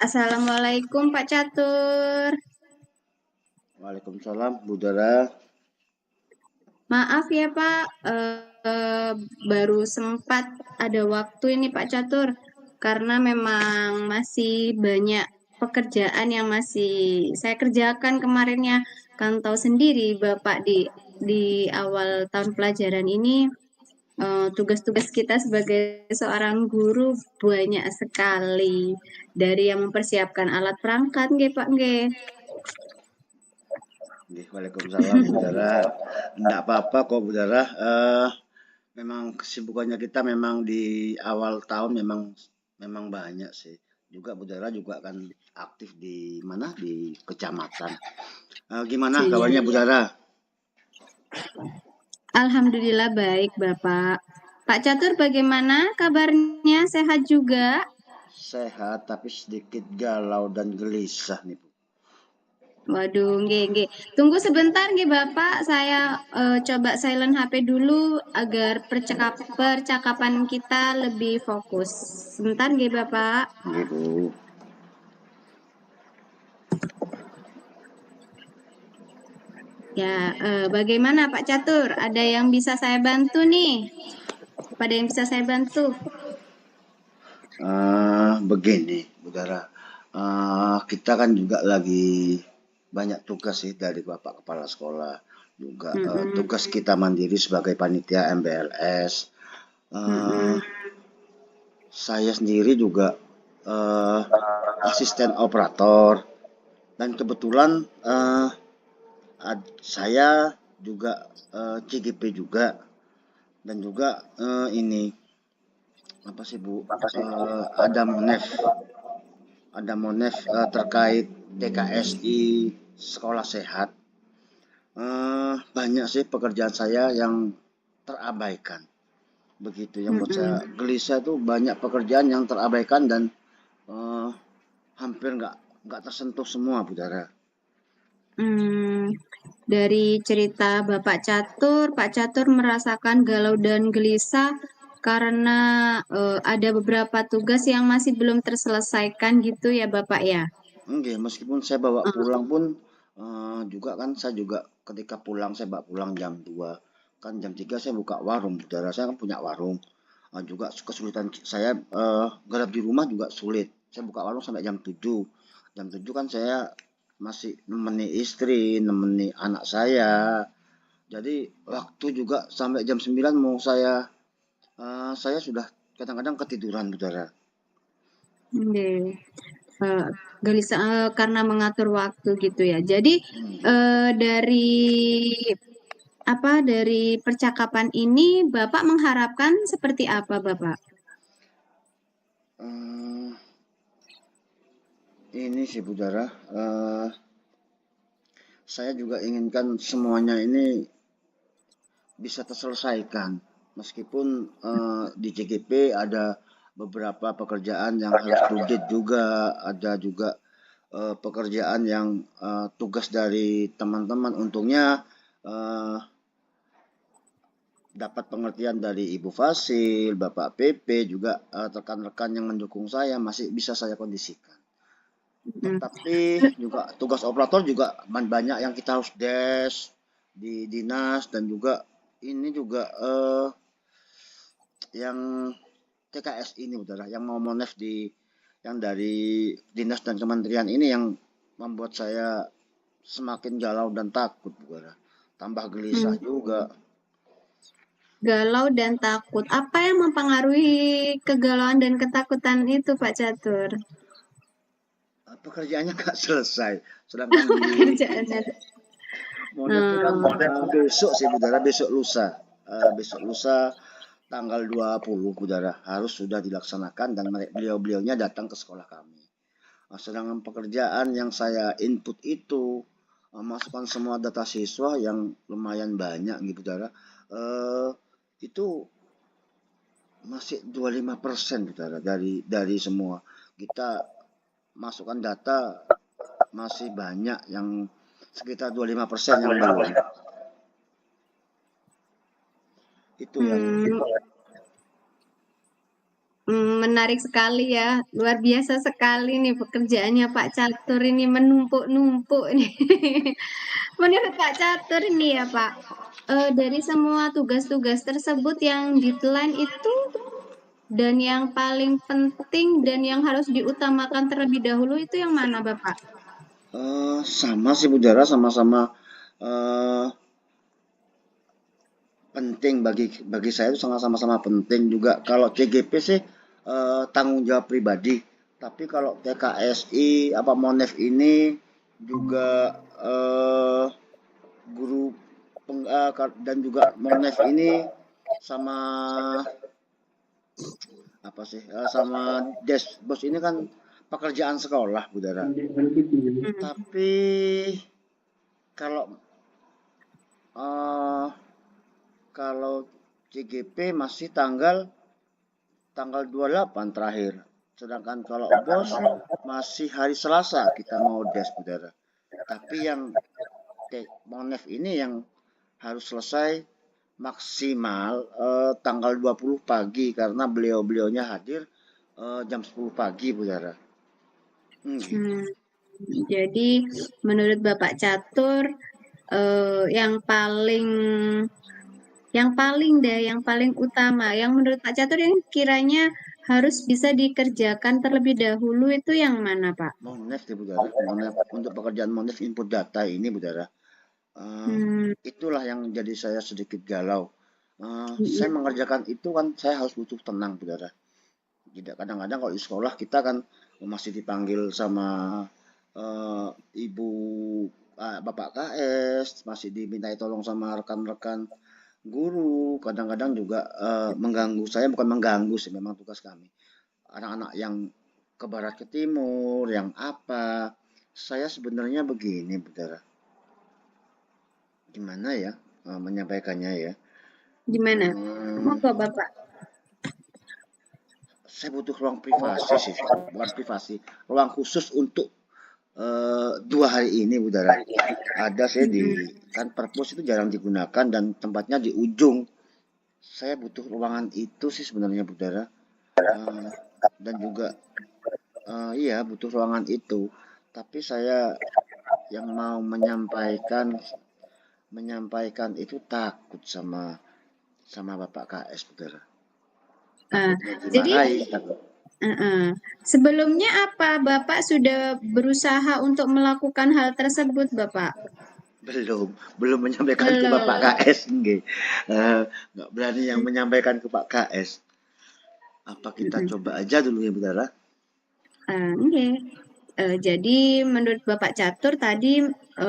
Assalamualaikum Pak Catur. Waalaikumsalam, Bu Dara. Maaf ya Pak, baru sempat ada waktu ini Pak Catur, karena memang masih banyak pekerjaan yang masih saya kerjakan kemarinnya. Kan tahu sendiri Bapak di awal tahun pelajaran ini tugas-tugas kita sebagai seorang guru banyak sekali. Dari yang mempersiapkan alat perangkat, nggih Pak, nggih. Waalaikumsalam, Bu Dara. Enggak apa-apa kok, Bu Dara. Memang kesibukannya kita memang di awal tahun memang banyak sih. Juga Bu Dara juga kan aktif di mana? Di kecamatan. Gimana Iya. kabarnya Bu Dara? Alhamdulillah baik, Bapak. Pak Catur bagaimana kabarnya? Sehat juga? Sehat tapi sedikit galau dan gelisah nih, Bu. Waduh, nggih. Tunggu sebentar nggih, Bapak. Saya coba silent HP dulu agar percakapan kita lebih fokus. Sebentar nggih, Bapak. Nggih, Bu. Ya, bagaimana Pak Catur? Ada yang bisa saya bantu nih? Ada yang bisa saya bantu? Begini, Bu Dara. Kita kan juga lagi banyak tugas sih dari Bapak Kepala Sekolah. Juga Mm-mm, tugas kita mandiri sebagai panitia MBLS. Eh, mm-mm. saya sendiri juga eh, asisten operator. Dan kebetulan saya juga CGP juga. Dan juga ini, apa sih Bu? Ada Monef terkait TKSI Sekolah Sehat. Banyak sih pekerjaan saya yang terabaikan. Begitu yang buat saya Mm-mm. gelisah tuh banyak pekerjaan yang terabaikan dan eh, hampir nggak tersentuh semua, Bu Dara. Hmm, dari cerita Bapak Catur, Pak Catur merasakan galau dan gelisah karena ada beberapa tugas yang masih belum terselesaikan gitu ya Bapak ya. Enggak, meskipun saya bawa pulang pun juga kan saya juga ketika pulang saya bawa pulang jam 2 kan jam 3 saya buka warung, Bu Dara. Saya kan punya warung. Juga kesulitan saya garap di rumah juga sulit. Saya buka warung sampai jam 7. Jam 7 kan saya masih nemeni istri, nemeni anak saya. Jadi waktu juga sampai jam 9 mau saya sudah kadang-kadang ketiduran, Bu Dara. Nggih. Eh, gelisah karena mengatur waktu gitu ya. Jadi Hmm. dari percakapan ini Bapak mengharapkan seperti apa Bapak? Eh, ini sih Bu Dara, eh, saya juga inginkan semuanya ini bisa terselesaikan. Meskipun di CGP ada beberapa pekerjaan yang harus diupdate juga, ada juga pekerjaan yang tugas dari teman-teman. Untungnya eh, dapat pengertian dari Ibu Fasil, Bapak PP, juga rekan-rekan yang mendukung saya masih bisa saya kondisikan. Hmm. Tetapi juga tugas operator juga banyak yang kita harus dash di dinas dan juga ini juga yang TKS ini udahlah yang mau monef di yang dari dinas dan kementerian ini yang membuat saya semakin galau dan takut, Bu. Tambah gelisah Hmm. juga. galau dan takut. Apa yang mempengaruhi kegalauan dan ketakutan itu, Pak Catur? Pekerjaannya nggak selesai. Sedangkan di Pekerjaannya. Monefnya kan Hmm. besok sih Budara, besok lusa. Besok lusa tanggal 20 Budara harus sudah dilaksanakan dan beliau-beliaunya datang ke sekolah kami. Sedangkan pekerjaan yang saya input itu masukkan semua data siswa yang lumayan banyak gitu Budara. Eh, itu masih 25% Budara dari semua. Kita masukkan data masih banyak yang sekitar 25% yang belum. Itu yang Hmm. Menarik sekali ya, luar biasa sekali nih pekerjaannya Pak Catur ini menumpuk-numpuk nih. Menurut Pak Catur ini ya Pak, dari semua tugas-tugas tersebut yang deadline itu dan yang paling penting dan yang harus diutamakan terlebih dahulu itu yang mana Bapak? sama sih Budara, sama-sama eh, penting bagi saya itu sama-sama penting juga. Kalau CGP sih tanggung jawab pribadi, tapi kalau TKSI apa Monef ini juga guru dan juga Monef ini sama apa sih sama Desbos ini kan pekerjaan sekolah Budara. Hmm. Tapi kalau eh, kalau CGP masih tanggal 28 terakhir. Sedangkan kalau bos masih hari Selasa kita mau des Budara. Tapi yang Monef ini yang harus selesai maksimal tanggal 20 pagi karena beliau-beliaunya hadir jam 10 pagi Budara. Gitu. Hmm. Jadi menurut Bapak Catur, yang paling utama, yang menurut Pak Catur yang kiranya harus bisa dikerjakan terlebih dahulu itu yang mana, Pak? Monef deh Budara. Monef untuk pekerjaan Monef input data ini Budara. Eh, Hmm. itulah yang jadi saya sedikit galau. Saya Mm-mm. mengerjakan itu kan saya harus butuh tenang, saudara. Tidak kadang-kadang kalau di sekolah kita kan masih dipanggil sama eh, ibu bapak KS, masih dimintai tolong sama rekan-rekan guru. Kadang-kadang juga mengganggu. Saya bukan mengganggu sih, memang tugas kami. Anak-anak yang ke barat ke timur, yang apa. Saya sebenarnya begini, saudara. Gimana ya menyampaikannya ya? Gimana? Hmm, Monggo, Bapak. saya butuh ruang privasi sih, bukan privasi, ruang khusus untuk 2 hari ini, Budara. Ada saya di Mm-mm. kan perpus itu jarang digunakan dan tempatnya di ujung. Saya butuh ruangan itu sih sebenarnya, Budara. Eh, dan juga iya butuh ruangan itu. Tapi saya yang mau menyampaikan itu takut sama sama Bapak KS, Budara. Ah, Takutnya jadi dimarahi, takut. sebelumnya apa Bapak sudah berusaha untuk melakukan hal tersebut, Bapak? Belum menyampaikan ke Bapak Belum. KS, nggih. Nggak berani yang menyampaikan ke Pak KS. Apa kita Mm-mm. coba aja dulu ya, Budara? Oke. Jadi menurut Bapak Catur tadi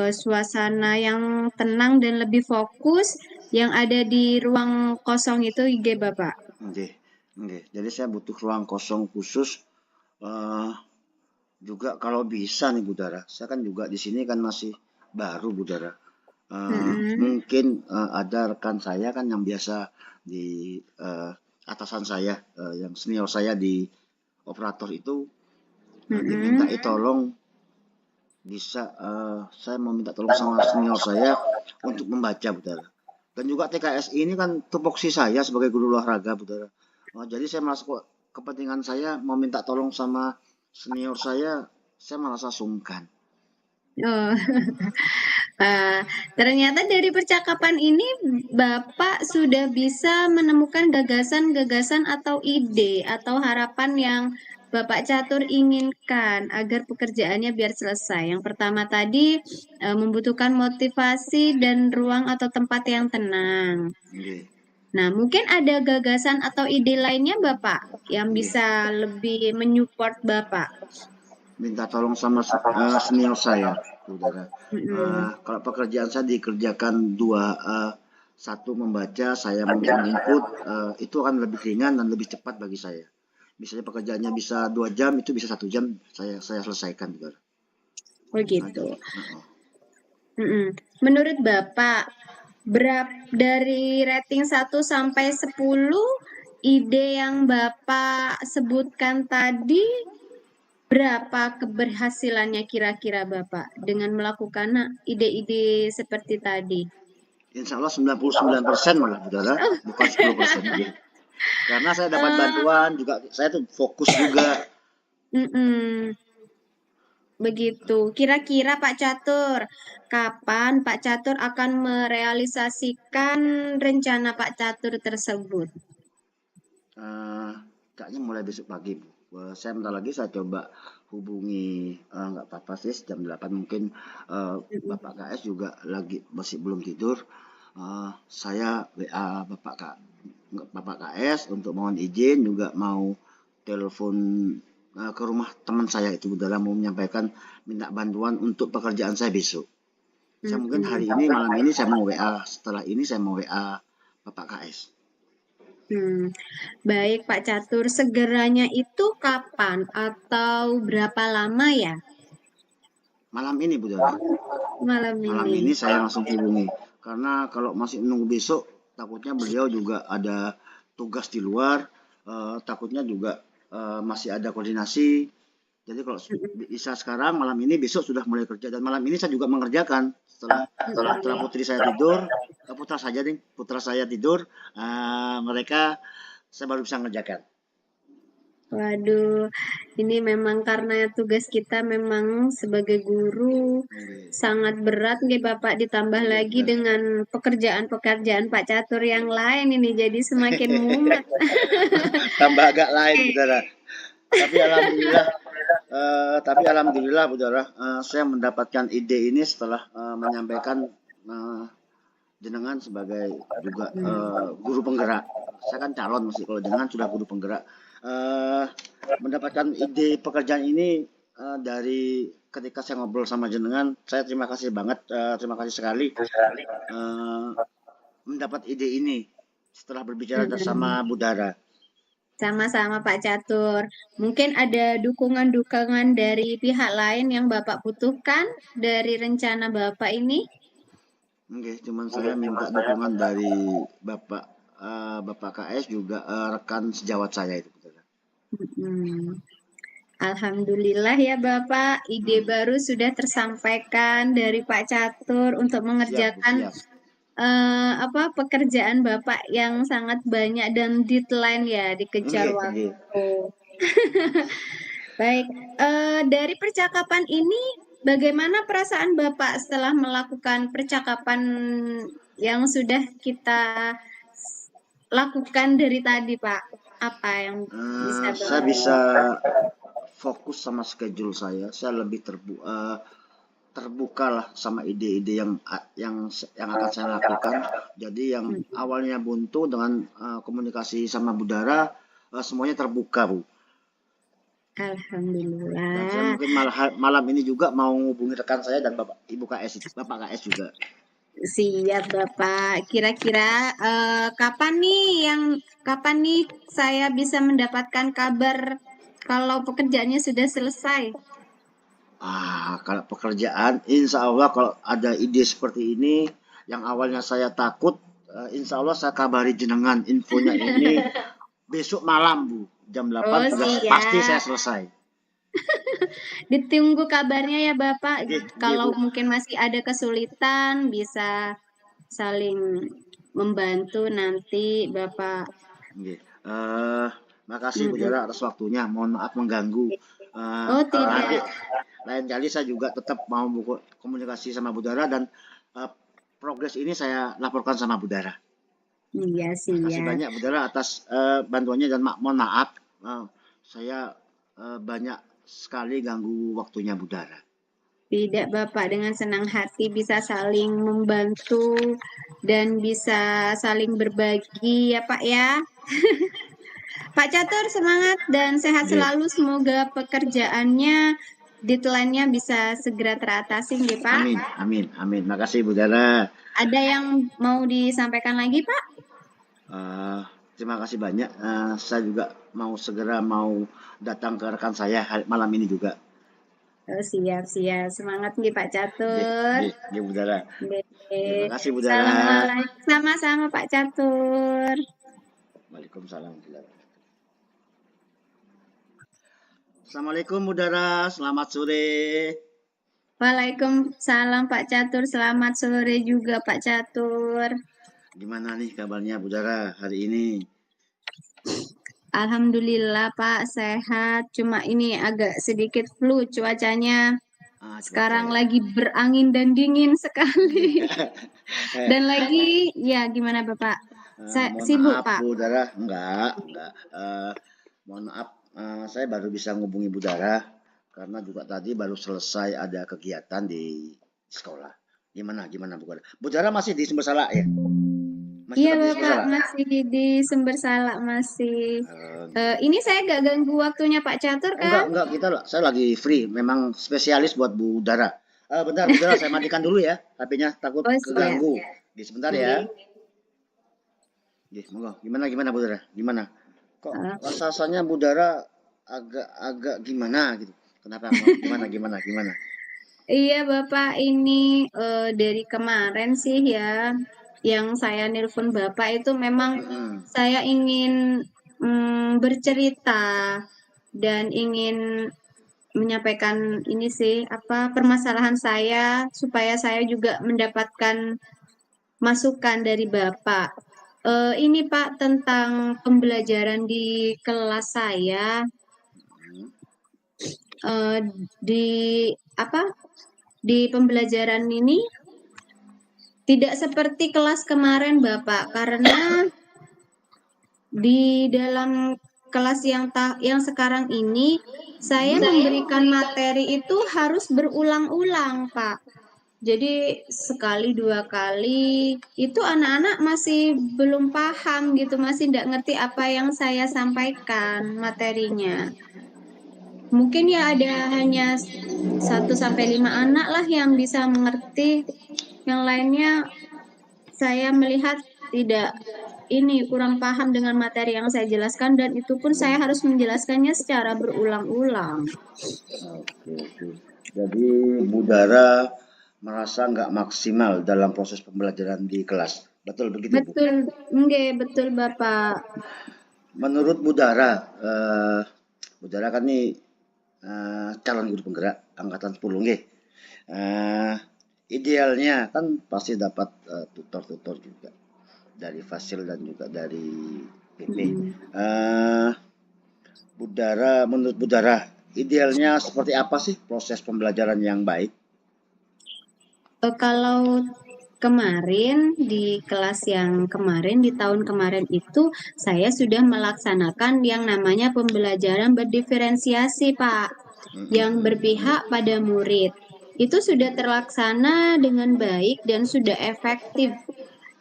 suasana yang tenang dan lebih fokus yang ada di ruang kosong itu IG Bapak. Nggih, nggih. Jadi saya butuh ruang kosong khusus, eee, juga kalau bisa nih, Budara, saya kan juga di sini kan masih baru, Budara. Mm-mm. Mungkin, ada rekan saya kan yang biasa di, atasan saya, yang senior saya di operator itu, Mm-mm. dimintai tolong bisa saya mau minta tolong sama senior saya untuk membaca Budara. Dan juga TKSI ini kan tupoksi saya sebagai guru olahraga Budara. Jadi saya merasa kok kepentingan saya mau minta tolong sama senior saya merasa sungkan. Oh, ah, ternyata dari percakapan ini Bapak sudah bisa menemukan gagasan-gagasan atau ide atau harapan yang Bapak Catur inginkan agar pekerjaannya biar selesai. Yang pertama tadi membutuhkan motivasi dan ruang atau tempat yang tenang. Nggih. Nah, mungkin ada gagasan atau ide lainnya Bapak yang Nggih. bisa lebih menyupport Bapak. Minta tolong sama senior saya, saudara. Mm-mm. Kalau pekerjaan saya dikerjakan dua, satu membaca, saya menginput, itu akan lebih ringan dan lebih cepat bagi saya. Misalnya pekerjaannya bisa 2 jam, itu bisa 1 jam saya selesaikan, saudara. Oh Ada. gitu. Mm-mm. Menurut Bapak, dari rating 1 sampai 10, ide yang Bapak sebutkan tadi, berapa keberhasilannya kira-kira Bapak dengan melakukan ide-ide seperti tadi? Insya Allah 99% malah, saudara, Oh, bukan 10%. Gitu. Karena saya dapat eh, bantuan juga, saya tuh fokus juga. mm-mm. Begitu. Kira-kira Pak Catur, kapan Pak Catur akan merealisasikan rencana Pak Catur tersebut? Eh, Kayaknya mulai besok pagi, Bu. Saya bentar lagi saya coba hubungi, nggak apa-apa sih jam 8 mungkin, Bapak KS juga lagi masih belum tidur. Saya WA Bapak KS untuk mohon izin, juga mau telepon ke rumah teman saya itu dalam mau menyampaikan minta bantuan untuk pekerjaan saya besok. Saya mungkin hari Mm-mm. ini malam ini saya mau WA, setelah ini saya mau WA Bapak KS. Hmm, baik Pak Catur, segeranya itu kapan atau berapa lama ya Malam ini, Bu Dara. malam Malam ini? ini saya langsung hubungi. Karena kalau masih menunggu besok, takutnya beliau juga ada tugas di luar, takutnya juga masih ada koordinasi. Jadi kalau bisa sekarang, malam ini, besok sudah mulai kerja. Dan malam ini saya juga mengerjakan setelah putri saya tidur, putra saya tidur, mereka saya baru bisa mengerjakan. Waduh, ini memang karena tugas kita memang sebagai guru Nggih, sangat berat nih Bapak, ditambah nggih, lagi benar. dengan pekerjaan-pekerjaan Pak Catur yang lain ini jadi semakin mumet. Tambah agak lain, saudara. Tapi alhamdulillah, saudara, saya mendapatkan ide ini setelah menyampaikan eh, jenengan sebagai juga guru penggerak. Saya kan calon masih, kalau jenengan sudah guru penggerak. Eh, Mendapatkan ide pekerjaan ini dari ketika saya ngobrol sama jenengan, saya terima kasih banget, terima kasih sekali eh, mendapat ide ini setelah berbicara sama Mm-mm. Budara. Sama-sama Pak Catur. Mungkin ada dukungan-dukungan dari pihak lain yang Bapak butuhkan dari rencana Bapak ini? Oke, cuman saya minta dukungan dari Bapak Bapak KS juga rekan sejawat saya itu. Mm-mm. Alhamdulillah ya Bapak, ide Hmm. baru sudah tersampaikan dari Pak Catur untuk Siap, Bu, mengerjakan siap. pekerjaan Bapak yang sangat banyak dan deadline ya dikejar Oke, oke. waktu. Baik, dari percakapan ini bagaimana perasaan Bapak setelah melakukan percakapan yang sudah kita lakukan dari tadi, Pak? Apa yang bisa Saya Bapak? bisa fokus sama schedule saya. Saya lebih terbuka lah sama ide-ide yang akan saya lakukan. Jadi yang awalnya buntu dengan komunikasi sama Budara, semuanya terbuka, Bu. Dan saya Alhamdulillah. mungkin malam ini juga mau hubungi rekan saya dan Bapak KS juga. Siap, Bapak. Kira-kira kapan nih saya bisa mendapatkan kabar kalau pekerjaannya sudah selesai? Kalau pekerjaan, insya Allah kalau ada ide seperti ini, yang awalnya saya takut, insya Allah saya kabari jenengan infonya ini besok malam, Bu. Jam 8 Oh, sudah pasti saya siap. selesai. Ditunggu kabarnya ya, Bapak. Oke, oke, Kalau Bu. mungkin masih ada kesulitan, bisa saling membantu nanti, Bapak. Oke. Makasih Bu Mm-mm. Dara atas waktunya. Mohon maaf mengganggu. Oh, Nanti tidak. lain kali saya juga tetap mau komunikasi sama Bu Dara dan eh, progres ini saya laporkan sama Bu Dara. Iya, Makasih siap. banyak Budara atas bantuannya dan mohon maaf saya banyak sekali ganggu waktunya Budara. Tidak, Bapak, dengan senang hati bisa saling membantu dan bisa saling berbagi ya, Pak ya. Pak Catur semangat dan sehat Nggih. selalu. Semoga pekerjaannya, deadline-nya bisa segera teratasi, nggih, Pak. Amin, amin, amin. Makasih Bu Dara. Ada yang mau disampaikan lagi, Pak? Eh, Terima kasih banyak. Saya juga mau datang ke rekan saya malam ini juga. Oh, siap, siap. Semangat nih Pak Nggih, Catur. nggih, nggih Bu Dara. Terima Oke. kasih Bu Dara. Assalamualaikum. Sama-sama Pak Catur. Waalaikumsalam. Assalamualaikum Bu Dara, selamat sore. Waalaikumsalam Pak Catur. Selamat sore juga Pak Catur. Gimana nih kabarnya Bu Dara hari ini? Alhamdulillah Pak sehat. Cuma ini agak sedikit flu cuacanya. Cuaca Sekarang ya. lagi berangin dan dingin sekali. Nggih. Dan lagi, ya gimana Bapak? Mohon Sibuk maaf Pak? Bu Dara, enggak. Mohon maaf, saya baru bisa ngubungi Bu Dara karena juga tadi baru selesai ada kegiatan di sekolah. Gimana Bu Dara? Bu Dara masih di Sumber Salak ya? Masih Iya tetap di Sumber Bapak, Salak? masih di Sumber Salak masih. Gitu. Ini saya gak ganggu waktunya Pak Catur kan? Enggak, saya lagi free, memang spesialis buat Bu Dara. Bentar Bu Dara, saya matikan dulu ya, HP-nya takut Oh siap. keganggu. Sebentar ya. Nggih. Monggo. Gimana Bu Dara? Gimana? Kok Eh, rasanya Bu Dara agak gimana gitu? Kenapa? Gimana? iya Bapak, ini dari kemarin sih ya, yang saya nelpon Bapak itu memang Mm-mm. saya ingin bercerita dan ingin menyampaikan ini sih apa permasalahan saya supaya saya juga mendapatkan masukan dari Bapak. Ini Pak tentang pembelajaran di kelas saya eh, di apa di pembelajaran ini tidak seperti kelas kemarin Bapak karena di dalam kelas yang sekarang ini saya memberikan materi itu harus berulang-ulang Pak. Jadi sekali dua kali itu anak-anak masih belum paham gitu, masih tidak ngerti apa yang saya sampaikan materinya. Mungkin ya ada hanya 1 sampai 5 anak lah yang bisa mengerti. Yang lainnya saya melihat tidak ini kurang paham dengan materi yang saya jelaskan dan itu pun saya harus menjelaskannya secara berulang-ulang. Oke. Jadi Bu Dara merasa nggak maksimal dalam proses pembelajaran di kelas. Betul begitu Bu? Betul, enggak, betul Bapak. Menurut Bu Dara, Bu Dara kan nih calon guru penggerak angkatan 10 nggih. Idealnya kan pasti dapat tutor-tutor juga dari Fasil dan juga dari PP. Mm. Eh, Menurut Bu Dara, idealnya seperti apa sih proses pembelajaran yang baik? Kalau kemarin di kelas yang kemarin di tahun kemarin itu saya sudah melaksanakan yang namanya pembelajaran berdiferensiasi, Pak, yang berpihak pada murid. Itu sudah terlaksana dengan baik dan sudah efektif.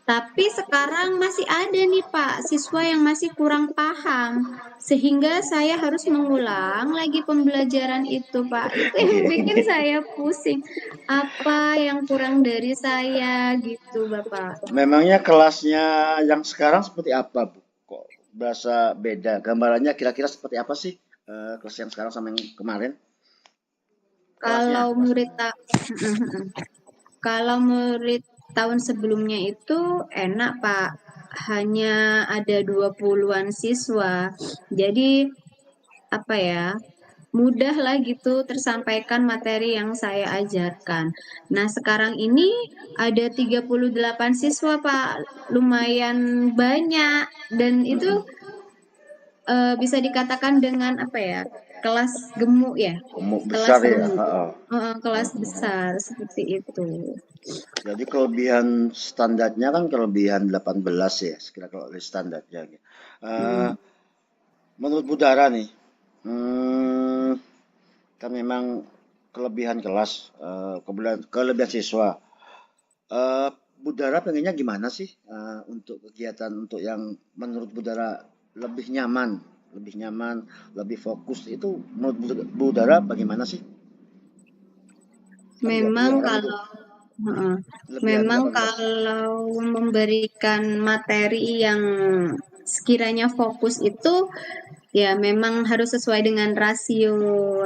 Tapi sekarang masih ada nih Pak, siswa yang masih kurang paham. Sehingga saya harus mengulang lagi pembelajaran itu Pak. Itu yang bikin saya pusing. Apa yang kurang dari saya gitu Bapak. Memangnya kelasnya yang sekarang seperti apa, Bu? Kok berasa beda? Gambarannya kira-kira seperti apa sih kelas yang sekarang sama yang kemarin? Kelasnya? Kalau murid tak Kalau murid tahun sebelumnya itu enak Pak. Hanya ada 20-an siswa. Jadi apa ya? Mudah lah gitu tersampaikan materi yang saya ajarkan. Nah, sekarang ini ada 38 siswa, Pak. Lumayan banyak dan itu bisa dikatakan dengan apa ya? Kelas gemuk ya. Gemuk Kelas besar ya? gemuk. Heeh. Kelas besar seperti itu. Jadi kelebihan standarnya kan kelebihan 18 ya, sekira kalau dari standarnya. Eh, Hmm. Menurut Budara nih, kan memang kelebihan kelas, kelebihan siswa. Eh, Budara pengennya gimana sih untuk kegiatan untuk yang menurut Budara lebih nyaman, lebih nyaman, lebih fokus itu menurut Budara bagaimana sih? Kan 20 Memang orang itu kalau heeh, lebihan memang 18. kalau memberikan materi yang sekiranya fokus itu ya memang harus sesuai dengan rasio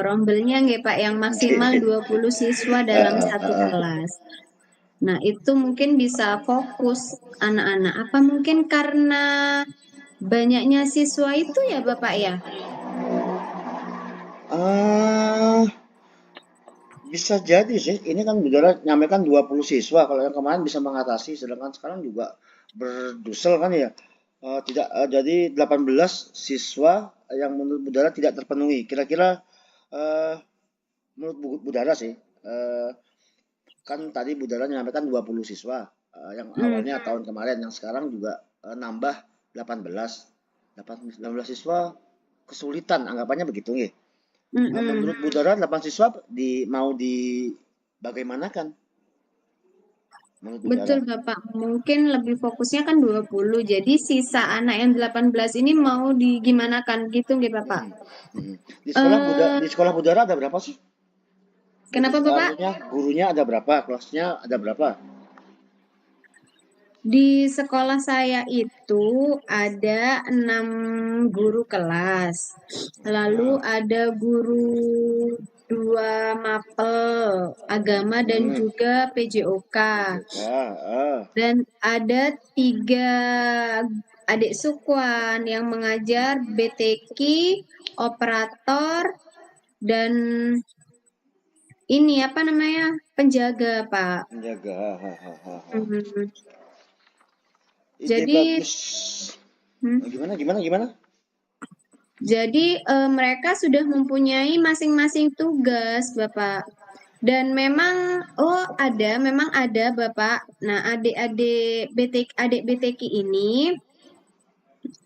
rombelnya nggih Pak yang maksimal Oke. 20 siswa dalam satu kelas. Nah, itu mungkin bisa fokus anak-anak. Apa mungkin karena banyaknya siswa itu ya Bapak ya? Ah, bisa jadi sih. Ini kan Budara nyampaikan 20 siswa. Kalau yang kemarin bisa mengatasi, sedangkan sekarang juga berdusel kan ya. Tidak jadi 18 siswa yang menurut Budara tidak terpenuhi. Kira-kira eh, menurut Budara sih, kan tadi Budara menyampaikan 20 siswa yang Hmm, awalnya tahun kemarin, yang sekarang juga nambah 18. 18 siswa kesulitan, anggapannya begitu nih. mm-mm. Menurut Budara 8 siswa mau di bagaimanakan menurut Budara? Betul Bapak. Mungkin lebih fokusnya kan 20. Jadi sisa anak yang 18 ini mau digimanakan gitu nggih Bapak? Mhm, mhm. Eh, Di sekolah Budara ada berapa sih? kenapa Bapak? Gurunya ada berapa? Kelasnya ada berapa? Di sekolah saya itu ada 6 guru kelas. Lalu Ah, ada guru 2 mapel agama dan mhm. juga PJOK. PJK, ah. Dan ada 3 adik Sukwan yang mengajar BTK, operator, dan ini apa namanya? Penjaga, Pak. Menjaga, Mhm. ide Jadi, bagus. hmm, Gimana gimana gimana? Mereka sudah mempunyai masing-masing tugas, Bapak. Dan memang ada Bapak. Nah, adik BTK ini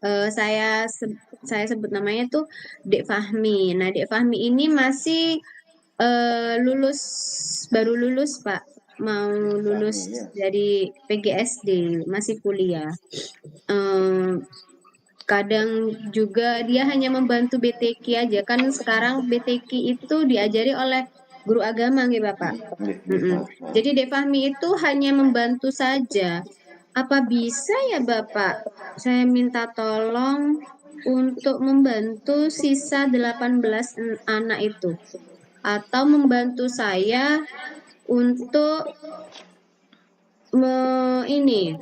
eh, saya saya sebut namanya tuh Dek Fahmi. Nah, Dek Fahmi ini masih lulus baru lulus, Pak. Mau lulus Fahmi ya. dari PGSD, masih kuliah. Eh, Kadang juga dia hanya membantu BTK aja kan sekarang BTK itu diajari oleh guru agama nih Bapak. Nggih, nggih. Mm-mm. Jadi Dek Fahmi itu hanya membantu saja. Apa bisa ya Bapak? Saya minta tolong untuk membantu sisa 18 anak itu. Atau membantu saya untuk ini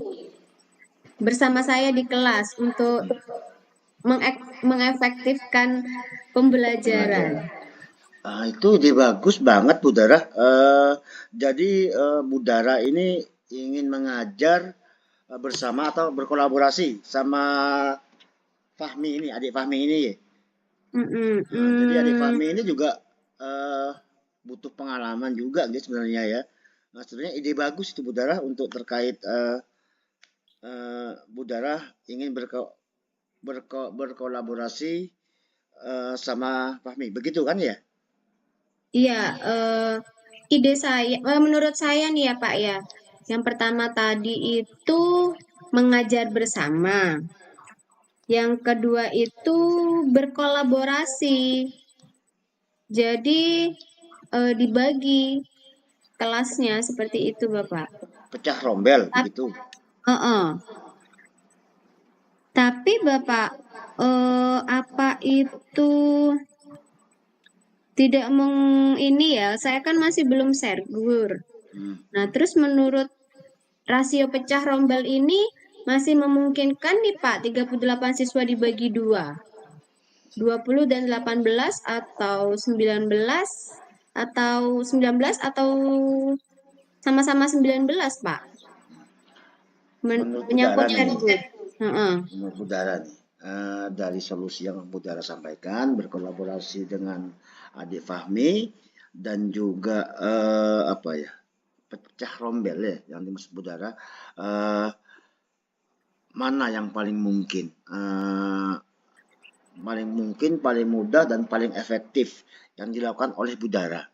bersama saya di kelas untuk mengefektifkan pembelajaran. Pembelajaran. Itu ide bagus banget Budara. Jadi Budara ini ingin mengajar bersama atau berkolaborasi sama Fahmi ini, adik Fahmi ini ya. Mm-mm. Jadi adik Fahmi ini juga eh, butuh pengalaman juga dia sebenarnya ya. Nah, sebenarnya ide bagus itu Budara untuk terkait Budara ingin berkolaborasi sama Fahmi. Begitu kan ya? Iya, ide saya, menurut saya nih ya Pak ya, yang pertama tadi itu mengajar bersama, yang kedua itu berkolaborasi, jadi dibagi kelasnya seperti itu Bapak. Pecah rombel Tap- begitu. Tapi Bapak, apa itu tidak ini ya, saya kan masih belum sergur. Hmm. Nah, terus menurut rasio pecah rombel ini masih memungkinkan nih Pak, 38 siswa dibagi 2. 20 dan 18 atau 19 atau 19 atau sama-sama 19 Pak. Menurut Menyangkut Budara nih, sergur. Heeh. menurut Budara nih, dari solusi yang Budara sampaikan, berkolaborasi dengan adik Fahmi dan juga apa ya, pecah rombel ya, yang dimaksud Budara, eh, mana yang paling mungkin? Paling mungkin, paling mudah dan paling efektif yang dilakukan oleh Budara.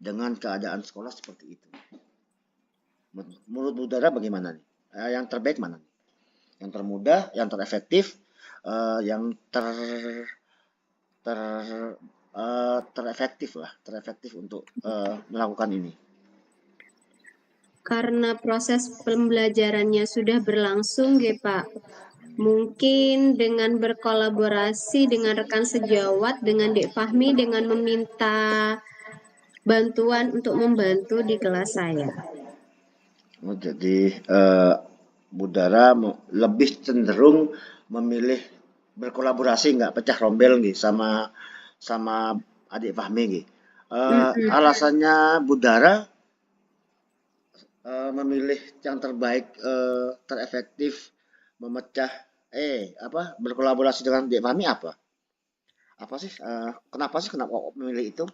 dengan keadaan sekolah seperti itu. Menurut Budara bagaimana nih? Yang terbaik mana nih? Yang termudah, yang terefektif, yang ter terefektif untuk melakukan ini. Karena proses pembelajarannya sudah berlangsung, Pak. Mungkin dengan berkolaborasi dengan rekan sejawat, dengan Dek Fahmi, dengan meminta bantuan untuk membantu di kelas saya. Oh, jadi Budara lebih cenderung memilih berkolaborasi, nggak pecah rombel nih sama adik Fahmi nih. Alasannya Budara memilih yang terbaik, terefektif memecah berkolaborasi dengan adik Fahmi apa? Apa sih? Kenapa kok memilih itu?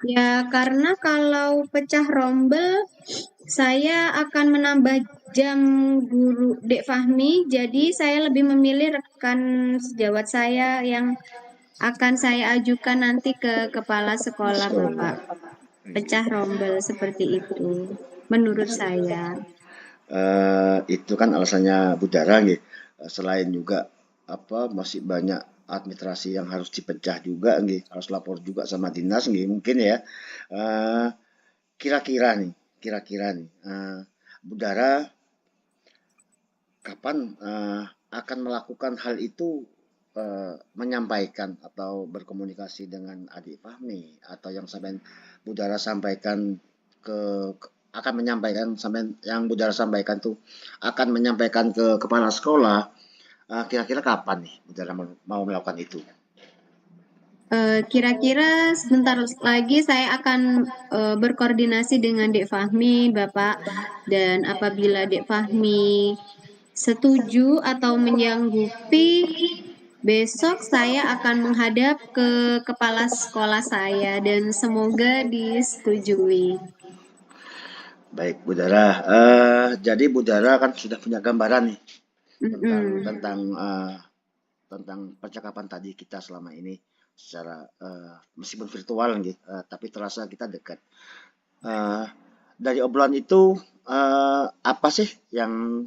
Ya, karena kalau pecah rombel, saya akan menambah jam guru Dek Fahmi, jadi saya lebih memilih rekan sejawat saya yang akan saya ajukan nanti ke kepala sekolah, Bapak. Pecah rombel seperti itu, menurut saya. Itu kan alasannya Budara nih. Selain juga masih banyak administrasi yang harus dipecah juga nih, harus lapor juga sama dinas nih mungkin ya. Eh, kira-kira nih, Budara kapan akan melakukan hal itu, menyampaikan atau berkomunikasi dengan adik Fahmi atau yang sampai Budara sampaikan ke akan menyampaikan sampai yang Budara sampaikan tuh akan menyampaikan ke kepala sekolah, kira-kira kapan nih Budara mau melakukan itu? Kira-kira sebentar lagi saya akan berkoordinasi dengan Dek Fahmi, Bapak. Dan apabila Dek Fahmi setuju atau menyanggupi, besok saya akan menghadap ke kepala sekolah saya dan semoga disetujui. Baik, Budara. Jadi Budara kan sudah punya gambaran nih tentang tentang tentang percakapan tadi kita selama ini secara meskipun virtual gitu, tapi terasa kita dekat. Eh, dari obrolan itu apa sih yang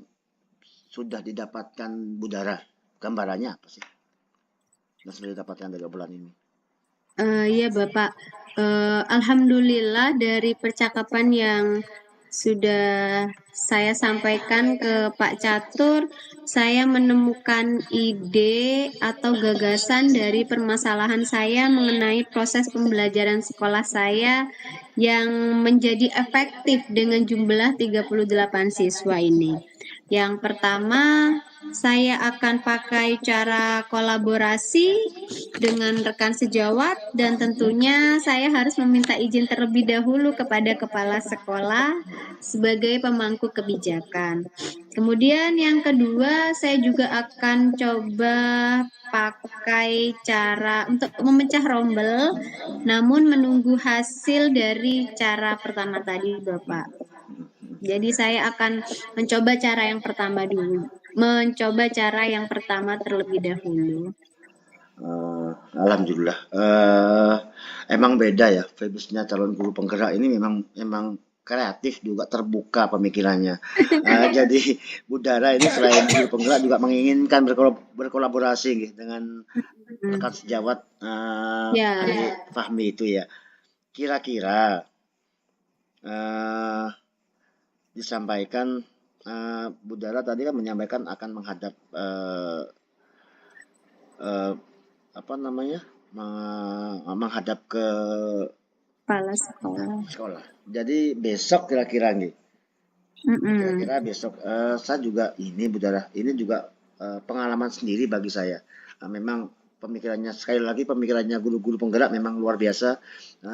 sudah didapatkan Budara? Gambarannya apa sih yang sudah didapatkan dari obrolan ini? Ya Bapak, Alhamdulillah dari percakapan yang sudah saya sampaikan ke Pak Catur, saya menemukan ide atau gagasan dari permasalahan saya mengenai proses pembelajaran sekolah saya yang menjadi efektif dengan jumlah 38 siswa ini. Yang pertama, saya akan pakai cara kolaborasi dengan rekan sejawat dan tentunya saya harus meminta izin terlebih dahulu kepada kepala sekolah sebagai pemangku kebijakan. Kemudian yang kedua, saya juga akan coba pakai cara untuk memecah rombel namun menunggu hasil dari cara pertama tadi, Bapak. Jadi saya akan mencoba cara yang pertama dulu. Mencoba cara yang pertama terlebih dahulu. Alhamdulillah. Emang beda ya, Febusnya calon guru penggerak ini memang kreatif juga terbuka pemikirannya. Jadi Budara ini selain guru penggerak juga menginginkan berkolaborasi gitu, dengan rekan sejawat Ya. adik Fahmi itu ya. Kira-kira disampaikan Budara tadi kan menyampaikan akan menghadap apa namanya menghadap ke Kepala sekolah. sekolah. Jadi besok kira-kira nih. Kira-kira besok saya juga ini Budara, ini juga pengalaman sendiri bagi saya. Memang pemikirannya sekali lagi pemikirannya guru-guru penggerak memang luar biasa.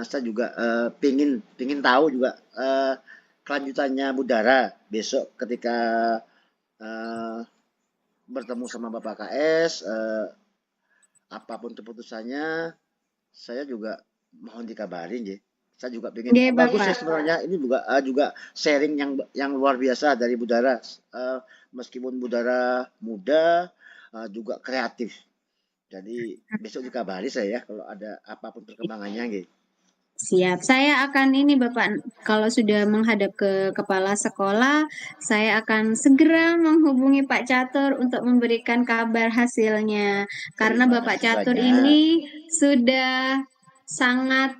Saya juga pingin tahu juga kelanjutannya Budara besok ketika bertemu sama Bapak KS, apapun keputusannya saya juga mohon dikabarin ya. Saya juga pengen bagus ya sebenarnya ini juga sharing yang luar biasa dari Budara. Meskipun Budara muda juga kreatif. Jadi besok dikabari saya ya kalau ada apapun perkembangannya gitu. Siap. Saya akan ini Bapak, kalau sudah menghadap ke kepala sekolah, saya akan segera menghubungi Pak Catur untuk memberikan kabar hasilnya. Karena Terima Bapak kasih Catur banyak. ini sudah sangat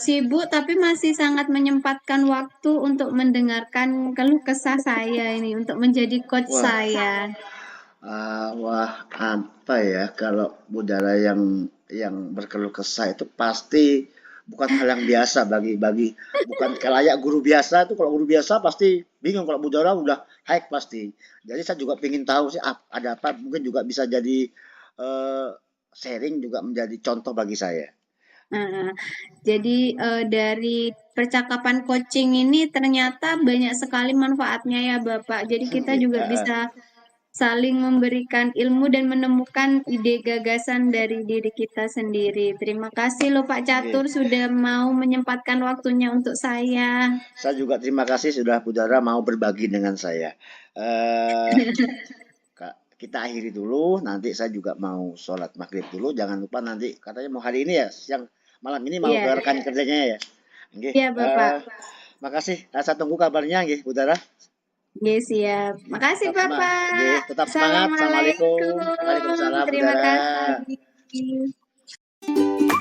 sibuk tapi masih sangat menyempatkan waktu untuk mendengarkan keluh kesah saya ini, untuk menjadi coach Wah, saya. wah, apa ya, kalau udara yang berkeluh kesah itu pasti bukan hal yang biasa bagi bukan kayak guru biasa itu. Kalau guru biasa pasti bingung, kalau udara udah high pasti. Jadi saya juga ingin tahu sih ada apa, mungkin juga bisa jadi eh, sharing, juga menjadi contoh bagi saya. Nah, jadi dari percakapan coaching ini ternyata banyak sekali manfaatnya ya Bapak. Jadi kita juga bisa saling memberikan ilmu dan menemukan ide gagasan dari diri kita sendiri. Terima kasih loh Pak Catur Oke. sudah mau menyempatkan waktunya untuk saya. Saya juga terima kasih sudah Budara mau berbagi dengan saya. Eh, kita akhiri dulu. Nanti saya juga mau sholat maghrib dulu. Jangan lupa nanti katanya mau hari ini ya, siang malam ini mau ke Iya, rekan kerjanya ya. Oke, iya Bapak. makasih. Saya tunggu kabarnya, nggih, Budara. Oke, siap. Makasih Tetap semangat, Bapak. nggih, tetap semangat. Assalamualaikum. Assalamualaikum. Waalaikumsalam, Terima Budara. kasih.